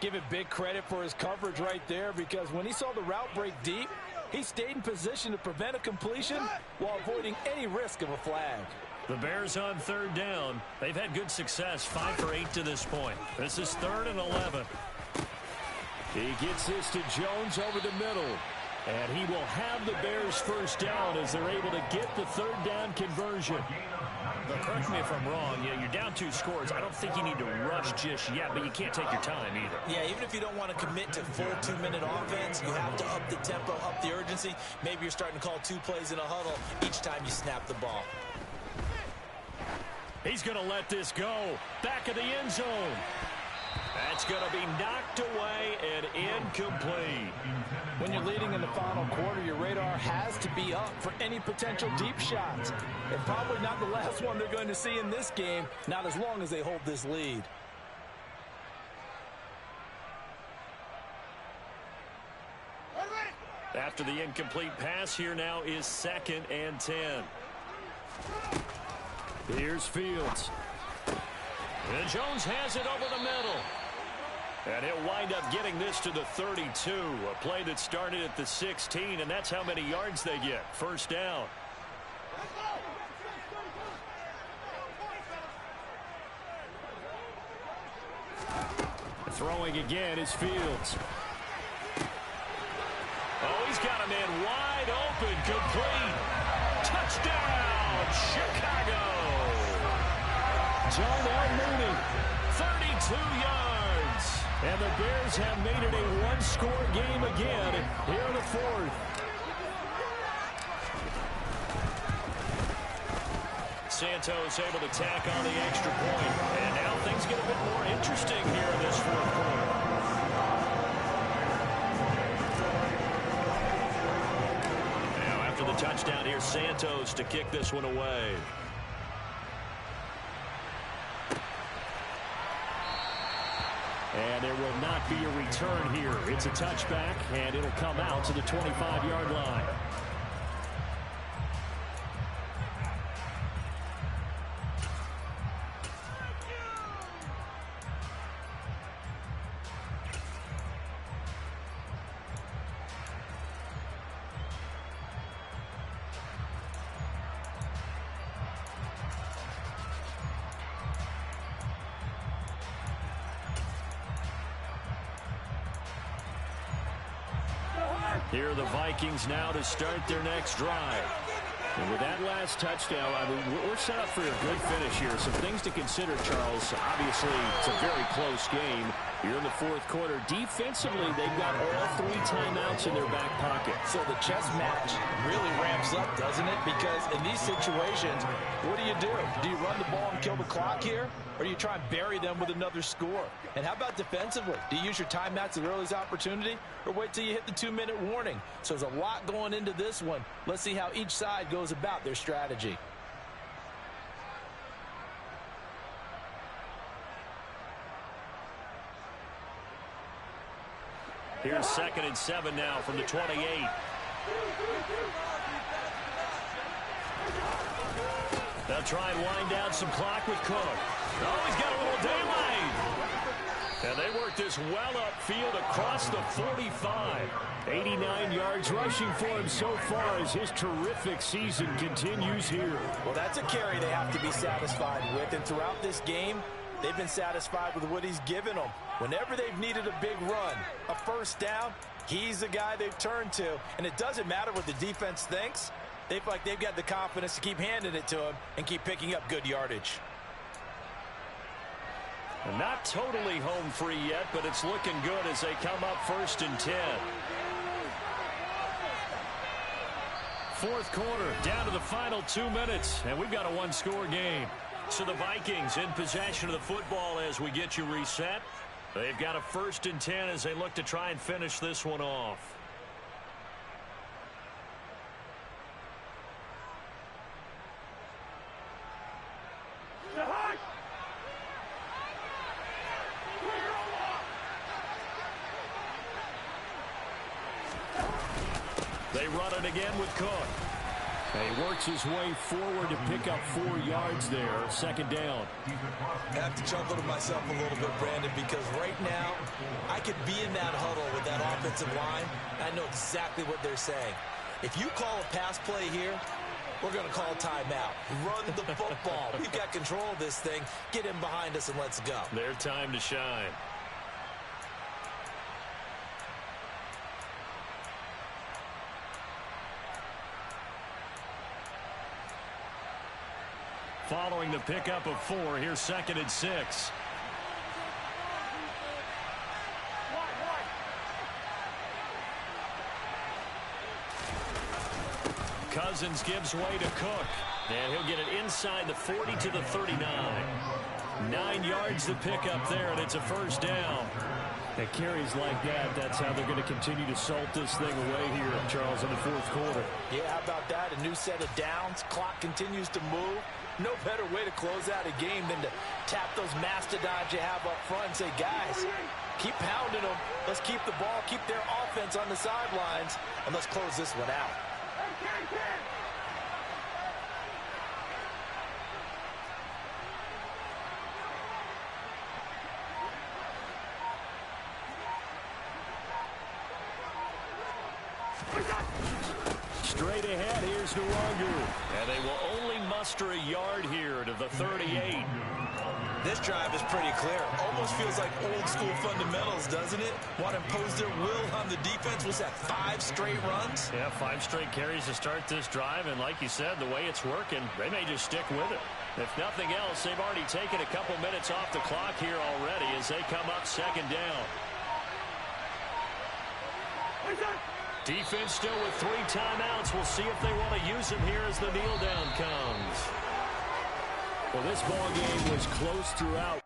Give it big credit for his coverage right there, because when he saw the route break deep, He stayed in position to prevent a completion while avoiding any risk of a flag. The Bears on third down. They've had good success, 5 for 8 to this point. This is 3rd and 11. He gets this to Jones over the middle. And he will have the Bears first down as they're able to get the third down conversion. But correct me if I'm wrong. Yeah, you're down 2 scores. I don't think you need to rush just yet, but you can't take your time either. Yeah, even if you don't want to commit to full 2-minute offense, you have to up the tempo, up the urgency. Maybe you're starting to call 2 plays in a huddle each time you snap the ball. He's going to let this go. Back of the end zone. That's going to be knocked away and incomplete. When you're leading in the final quarter, your radar has to be up for any potential deep shots. And probably not the last one they're going to see in this game, not as long as they hold this lead. After the incomplete pass, here now is 2nd and 10. Here's Fields. And Jones has it over the middle. And he'll wind up getting this to the 32. A play that started at the 16, and that's how many yards they get. First down. Throwing again is Fields. Oh, he's got a man wide open, complete. Touchdown, Chicago. Darnell Mooney, 32 yards. And the Bears have made it a one-score game again here in the 4th. Santos able to tack on the extra point. And now things get a bit more interesting here in this 4th quarter. Now after the touchdown, here's Santos to kick this one away. And there will not be a return here. It's a touchback, and it'll come out to the 25-yard line. Here are the Vikings now to start their next drive. And with that last touchdown, I mean, we're set up for a good finish here. Some things to consider, Charles. Obviously, it's a very close game. You're in the 4th quarter. Defensively, they've got all 3 timeouts in their back pocket. So the chess match really ramps up, doesn't it? Because in these situations, what do? Do you run the ball and kill the clock here? Or do you try and bury them with another score? And how about defensively? Do you use your timeouts at earliest opportunity? Or wait till you hit the 2-minute warning? So there's a lot going into this one. Let's see how each side goes about their strategy. Here's 2nd and 7 now from the 28. They'll try and wind down some clock with Cook. Oh, he's got a little daylight. And they work this well upfield across the 45. 89 yards rushing for him so far as his terrific season continues here. Well, that's a carry they have to be satisfied with. And throughout this game, they've been satisfied with what he's given them. Whenever they've needed a big run, a first down, he's the guy they've turned to. And it doesn't matter what the defense thinks. They feel like they've got the confidence to keep handing it to him and keep picking up good yardage. And not totally home free yet, but it's looking good as they come up 1st and 10. 4th quarter, down to the final 2 minutes, and we've got a one-score game. So the Vikings in possession of the football as we get you reset. They've got a 1st and 10 as they look to try and finish this one off. They run it again with Cook. And he works his way forward to pick up 4 yards there. Second down. I have to chuckle to myself a little bit, Brandon, because right now I could be in that huddle with that offensive line. I know exactly what they're saying. If you call a pass play here, we're going to call timeout. Run the football. We've got control of this thing. Get in behind us and let's go. Their time to shine. Following the pickup of 4, here's 2nd and 6. Cousins gives way to Cook. And he'll get it inside the 40 to the 39. 9 yards to pick up there, and it's a first down. And carries like that, that's how they're going to continue to salt this thing away here, Charles, in the 4th quarter. Yeah, how about that? A new set of downs. Clock continues to move. No better way to close out a game than to tap those mastodons you have up front and say, guys, keep pounding them. Let's keep the ball, keep their offense on the sidelines, and let's close this one out. Straight ahead, here's Nwogu. And they will only muster a yard here to the 38. This drive is pretty clear. Almost feels like old school fundamentals, doesn't it? Want to impose their will on the defense. Was that 5 straight runs? Yeah, 5 straight carries to start this drive. And like you said, the way it's working, they may just stick with it. If nothing else, they've already taken a couple minutes off the clock here already as they come up 2nd down. Defense still with 3 timeouts. We'll see if they want to use them here as the kneel down comes. Well, this ball game was close throughout.